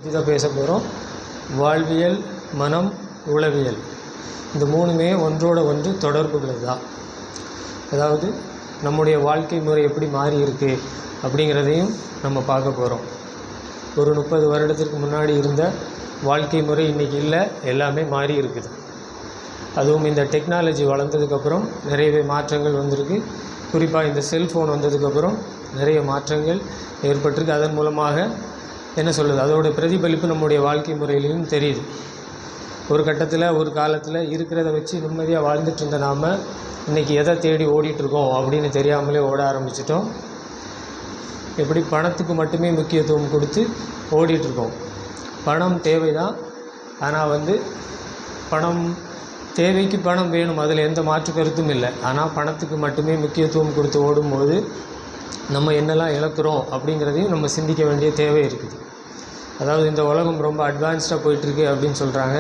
இதை பேச போகிறோம். வாழ்வியல், மனம், உளவியல் இந்த மூணுமே ஒன்றோட ஒன்று தொடர்புகள் தான். அதாவது நம்முடைய வாழ்க்கை முறை எப்படி மாறி இருக்குது அப்படிங்கிறதையும் நம்ம பார்க்க போகிறோம். ஒரு 30 வருடத்திற்கு முன்னாடி இருந்த வாழ்க்கை முறை இன்றைக்கி இல்லை, எல்லாமே மாறி இருக்குது. அதுவும் இந்த டெக்னாலஜி வளர்ந்ததுக்கப்புறம் நிறையவே மாற்றங்கள் வந்திருக்கு. குறிப்பாக இந்த செல்ஃபோன் வந்ததுக்கப்புறம் நிறைய மாற்றங்கள் ஏற்பட்டிருக்கு. அதன் மூலமாக என்ன சொல்லுது, அதோடய பிரதிபலிப்பு நம்முடைய வாழ்க்கை முறையிலையும் தெரியுது. ஒரு கட்டத்தில் ஒரு காலத்தில் இருக்கிறத வச்சு நிம்மதியாக வாழ்ந்துட்டு இருந்த நாம் இன்றைக்கி எதை தேடி ஓடிட்டுருக்கோம் அப்படின்னு தெரியாமலே ஓட ஆரம்பிச்சிட்டோம். எப்படி பணத்துக்கு மட்டுமே முக்கியத்துவம் கொடுத்து ஓடிட்டுருக்கோம். பணம் தேவை தான், ஆனால் பணம் தேவைக்கு பணம் வேணும், அதில் எந்த மாற்று கருத்தும் இல்லை. ஆனால் பணத்துக்கு மட்டுமே முக்கியத்துவம் கொடுத்து ஓடும்போது நம்ம என்னெல்லாம் இழக்கிறோம் அப்படிங்கிறதையும் நம்ம சிந்திக்க வேண்டிய தேவை இருக்குது. அதாவது இந்த உலகம் ரொம்ப அட்வான்ஸ்டாக போயிட்டுருக்கு அப்படின்னு சொல்கிறாங்க.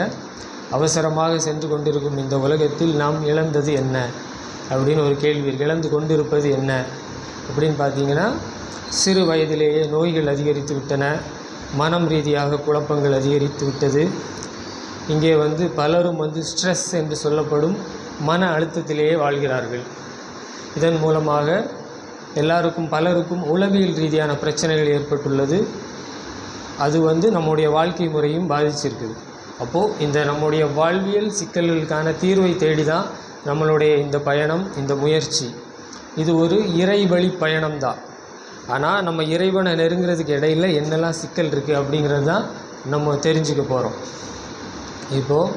அவசரமாக சென்று கொண்டிருக்கும் இந்த உலகத்தில் நாம் இழந்தது என்ன அப்படின்னு ஒரு கேள்வி. இழந்து கொண்டிருப்பது என்ன அப்படின்னு பார்த்தீங்கன்னா, சிறு வயதிலேயே நோய்கள் அதிகரித்து விட்டன, மனம் ரீதியாக குழப்பங்கள் அதிகரித்து விட்டது. இங்கே பலரும் ஸ்ட்ரெஸ் என்று சொல்லப்படும் மன அழுத்தத்திலேயே வாழ்கிறார்கள். இதன் மூலமாக பலருக்கும் உளவியல் ரீதியான பிரச்சனைகள் ஏற்பட்டுள்ளது. அது நம்முடைய வாழ்க்கை முறையும் பாதிச்சிருக்குது. அப்போது இந்த நம்முடைய வாழ்வியல் சிக்கல்களுக்கான தீர்வை தேடி தான் நம்மளுடைய இந்த பயணம், இந்த முயற்சி. இது ஒரு இறைவழி பயணம்தான். ஆனால் நம்ம இறைவனை நெருங்கிறதுக்கு இடையில் என்னெல்லாம் சிக்கல் இருக்குது அப்படிங்கிறது தான் நம்ம தெரிஞ்சுக்க போகிறோம். இப்போது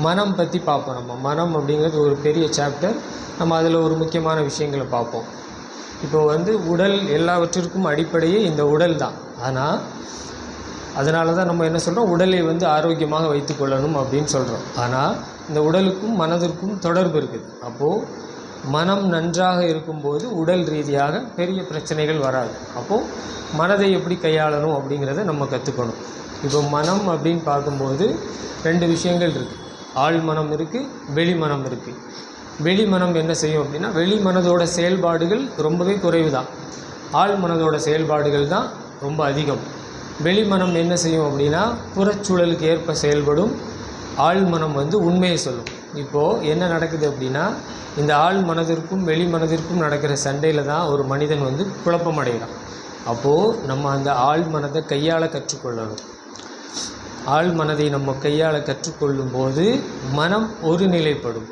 மனம் பற்றி பார்ப்போம். நம்ம மனம் அப்படிங்கிறது ஒரு பெரிய சாப்டர். நம்ம அதில் ஒரு முக்கியமான விஷயங்களை பார்ப்போம். இப்போது உடல் எல்லாவற்றிற்கும் அடிப்படையே இந்த உடல் தான். ஆனால் அதனால தான் நம்ம என்ன சொல்கிறோம், உடலை ஆரோக்கியமாக வைத்து கொள்ளணும் அப்படின்னு சொல்கிறோம். ஆனால் இந்த உடலுக்கும் மனதிற்கும் தொடர்பு இருக்குது. அப்போது மனம் நன்றாக இருக்கும்போது உடல் ரீதியாக பெரிய பிரச்சனைகள் வராது. அப்போது மனதை எப்படி கையாளணும் அப்படிங்கிறத நம்ம கற்றுக்கணும். இப்போ மனம் அப்படின்னு பார்க்கும்போது 2 விஷயங்கள் இருக்குது. ஆழ் மனம் இருக்குது, வெளி மனம் இருக்குது. வெளி மனம் என்ன செய்யும் அப்படின்னா, வெளி மனதோட செயல்பாடுகள் ரொம்பவே குறைவு தான். ஆழ் மனதோட செயல்பாடுகள் தான் ரொம்ப அதிகம். வெளி மனம் என்ன செய்யும் அப்படின்னா, புறச்சூழலுக்கு ஏற்ப செயல்படும். ஆழ் மனம் உண்மையை சொல்லும். இப்போது என்ன நடக்குது அப்படின்னா, இந்த ஆழ் மனதிற்கும் வெளி மனதிற்கும் நடக்கிற சண்டையில் தான் ஒரு மனிதன் குழப்பம் அடைகிறான். அப்போது நம்ம அந்த ஆழ் மனதை கையாள கற்றுக்கொள்ளணும். ஆழ் மனதை நம்ம கையாள கற்றுக்கொள்ளும் போது மனம் ஒருநிலைப்படும்.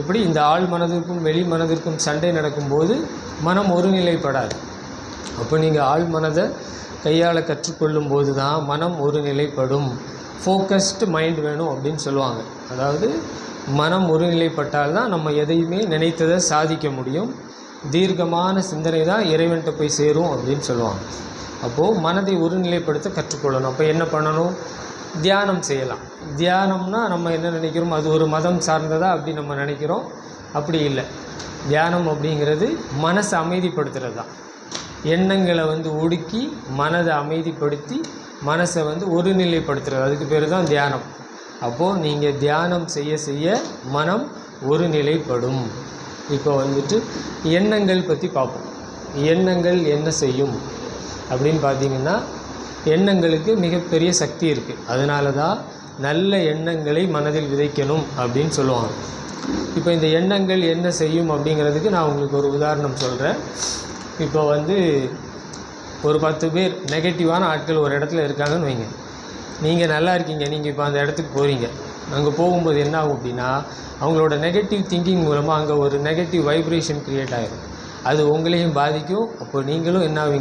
எப்படி இந்த ஆழ் மனதிற்கும் வெளி மனதிற்கும் சண்டை நடக்கும்போது மனம் ஒருநிலைப்படாது. அப்போ நீங்கள் ஆழ் மனதை கையாள கற்றுக்கொள்ளும் போது தான் மனம் ஒருநிலைப்படும். ஃபோக்கஸ்டு மைண்ட் வேணும் அப்படின்னு சொல்லுவாங்க. அதாவது மனம் ஒருநிலைப்பட்டால் தான் நம்ம எதையுமே நினைத்ததை சாதிக்க முடியும். தீர்க்கமான சிந்தனை தான் இறைவன்கிட்ட போய் சேரும் அப்படின்னு சொல்லுவாங்க. அப்போது மனதை ஒருநிலைப்படுத்த கற்றுக்கொள்ளணும். அப்போ என்ன பண்ணணும்? தியானம் செய்யலாம். தியானம்னா நம்ம என்ன நினைக்கிறோம், அது ஒரு மதம் சார்ந்ததா அப்படி நம்ம நினைக்கிறோம். அப்படி இல்லை. தியானம் அப்படிங்கிறது மனசை அமைதிப்படுத்துகிறது தான். எண்ணங்களை ஒடுக்கி மனதை அமைதிப்படுத்தி மனசை ஒருநிலைப்படுத்துறது, அதுக்கு பேர் தான் தியானம். அப்போது நீங்கள் தியானம் செய்ய செய்ய மனம் ஒருநிலைப்படும். இப்போ எண்ணங்கள் பற்றி பார்ப்போம். எண்ணங்கள் என்ன செய்யும் அப்படின்னு பார்த்தீங்கன்னா, எண்ணங்களுக்கு மிகப்பெரிய சக்தி இருக்குது. அதனால தான் நல்ல எண்ணங்களை மனதில் விதைக்கணும் அப்படின்னு சொல்லுவாங்க. இப்போ இந்த எண்ணங்கள் என்ன செய்யும் அப்படிங்கிறதுக்கு நான் உங்களுக்கு ஒரு உதாரணம் சொல்கிறேன். இப்போ ஒரு 10 பேர் நெகட்டிவான ஆட்கள் ஒரு இடத்துல இருக்காங்கன்னு வைங்க. நீங்கள் நல்லா இருக்கீங்க, நீங்கள் இப்போ அந்த இடத்துக்கு போகிறீங்க. அங்கே போகும்போது என்ன ஆகும் அப்படின்னா, அவங்களோட நெகட்டிவ் திங்கிங் மூலமாக அங்கே ஒரு நெகட்டிவ் வைப்ரேஷன் க்ரியேட் ஆகிடும். அது உங்களையும் பாதிக்கும். அப்போ நீங்களும் என்ன ஆவீங்க,